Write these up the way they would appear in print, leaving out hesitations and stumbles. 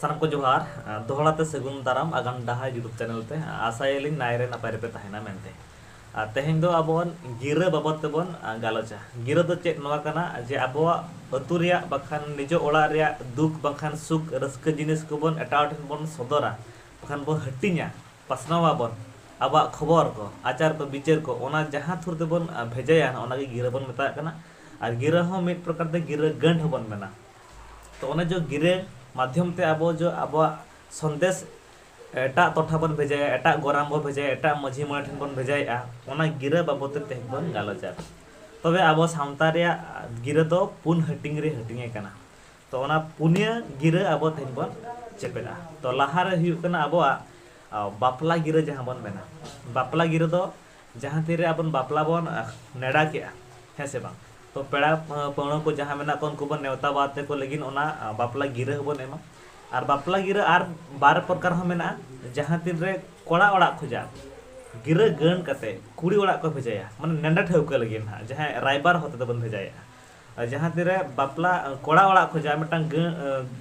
सानम को जोहार दोहड़ाते सगुन दाराम आगाम डाहा यूट्यूब चैनल ते आशायलिंग नायरे नपाय रेपे तहना मेनते तेहें दो आबोन गिरा बाबत तेबोन गालोचा गिरा दो चेक नोआ कना जे आबोआ अतु रेया बखान निजो ओड़ा रेया दुख बखान सुख रस्क जिनिस कोबोन एटाव ठेन बोन सदरा बखान बोन हटिnya पासनावा बोन आबा खबर को आचार को विचार को ओना जहां थुर तेबोन भेजाया ओना गे गिरा बोन मेता कना और गिरा हो मिट प्रकार ते गिरा गंठ बोन मेना तो ओना जो गिरे माध्यम ते आबो जो अब संदेश एटा तोठा बन भेजाया एटा गोराम बन भेजाया एटा मझी मणे ठेन बन भेजाया ओना गिरा बाबत तेहें बन गालोचा तबे आबो सामता रेया गिरा दो पुन हटिंग रे हटिंगे कना तो ओना पुनिया गिरा आबो तेहें बन चेपेदा तो लाहा रे हुयुग कना आबो बापला गिरा जहां बन मेना बापला गिरा दो जहां तीरे आबन बापला बन नेडा के हे से बांग तो पेड़ा पौणो को जहां मेना कोन को बन नेवता बाते को लेकिन ओना बापला गिरा बन एमा और बापला गिरा और बार प्रकार हो मेना जहां तीन रे कोड़ा ओड़ा खोजा गिरा गण कते कुड़ी ओड़ा को भेजाया माने नेंडा ठेवका लगिन हा जहां रायबार होते बन भेजाया जहां तीरे बापला कोड़ा ओड़ा खोजा मिटांग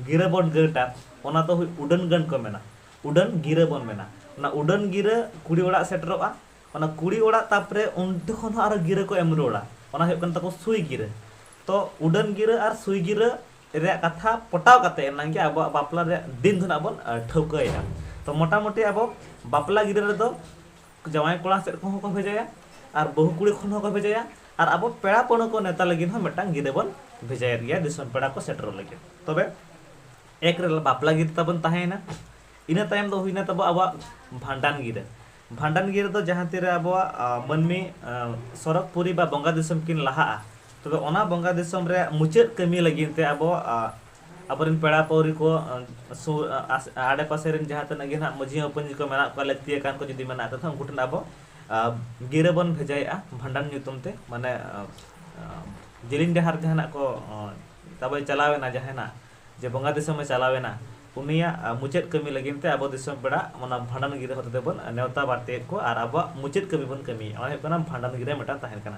गिरा बन गटा ओना तो उडन गण को मेना उडन गिरा बन मेना ना उडन गिरा कुड़ी ओड़ा सेटरोआ ओना कुड़ी ओड़ा तापरे उनते खन आरो गिरा को एमरोड़ा ओना हुयुग कन ताको सुई गिरा तो उडन गिरा और सुई गिरा रे कथा पटाव कते नांगे अब बापला रे दिन धना बन ठौकाया तो मोटा मोटी अब बापला गिरा रे दो जवाई कोड़ा सेट को भेजाया और बहु कुड़ी खन को भेजाया और अब पेड़ा पण को नेता लगिन हो मेटांग गिरा बन भेजाया गया दिसम पेड़ा को सेटर लगे तबे एक रे बापला गिरा तबन ताहेना इना तायम दो हुइना तब अब भांडान गिरा दो जहां तीरे अब मनमी सरक पुरी बा बंगा दिसम किन लाहा तबे ओना बंगा दिसम रे मुचाद कमी लगिन ते अब अबरिन पेड़ा पौरी को आड़े पासे रेन जहां तने गे ना मझी अपंजी को मेना को लक्ति कान को जदी मेना त उनको ठन अब गिरा बन भेजाया भांडान ᱧᱩᱛᱩᱢ ते माने जिलिन डहार जहां को तबे चलावेना जहां जे बंगा दिसम में चलावेना उनिया मुचाद कमी लगिन ते अब दिसम पेड़ा ओना भांडान गिरा होते बन नेवता बाटे को और अब मुचाद कमी बन कमी ओना कना भांडान गिरा मेटा तहन कना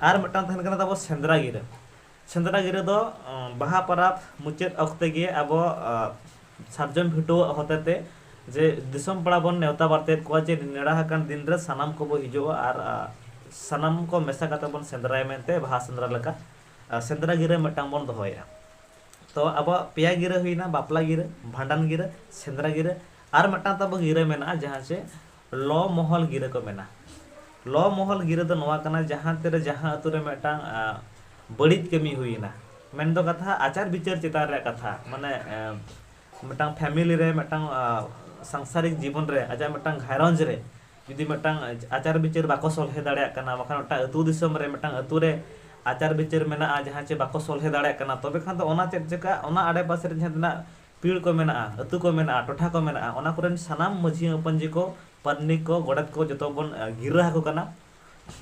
और मेटा तहन कना तब सेंद्रा गिरा दो बाहा पराब मुचाद अक्ते गे अब सार्जम भिटो होते जे दिसम पेड़ा बन नेवता बाटे को जे नेड़ा हकन दिन रे सनाम को बो हिजो और सनाम को मेसा कते बन सेंद्राय मेनते बाहा सेंद्रा लका सेंद्रा गिरा मेटा बन दोहोया तो अब पेया गिरा हुईना बापला गिरा भांडान गिरा सेंद्रा गिरा और मेटा तब गिरा मेना जहां से लो महल गिरा को मेना लो महल गिरा दो नोआ कना जहां तेरे जहां अतु रे मेटा बड़ित कमी हुईना मेन दो कथा आचार विचार चितार रे कथा माने मेटा फैमिली रे मेटा सांसारिक जीवन रे आजा मेटा घायरंज रे जुदी मेटा आचार विचार बाको सलहे दाड़े कना बखान ओटा अतु दिसम रे मेटा अतु रे आचार विचार मेना जहां चे बाको सलहे दाड़े कना तबे खान तो ओना चेक चेका ओना आड़े पासे रे जहां तना पीड़ को मेना अतु को मेना टोठा को मेना ओना कोरेन सनाम मझी अपंजी को पन्नी को गोड़त को जतो बन गिरा को कना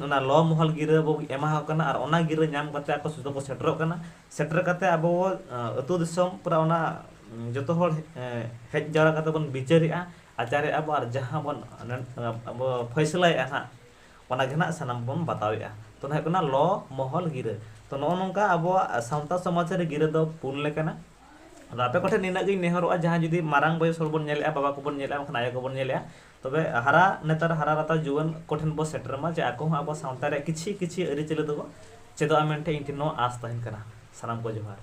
ओना लो महल गिरा बो एमा को कना और ओना गिरा नाम कते को सुतो को सेटरो कना सेटर कते अब अतु दिसम पूरा ओना जतो हर हेज जारा कते बन बिचारिया आचारे अब और जहां बन अब फैसलाया ना ओना गेना सनाम बन बतावेया तो ना कना लो महल गिरा तो नो नोंका अब सावता समाज रे गिरा दो पुन लेकना आपे कोठे निना गे नेहरोआ जहां जुदी मारांग बयस हर बन नेलेआ बाबा को बन नेलेआ खना आया को बन नेलेआ तबे हारा नेतार हारा राता जुवन कोठेन बो सेटर मा जे आको अब सावता रे किछि किछि अरि चले दो चेदो आमेंटे इनके नो आस तहन कना सलाम को जोहार।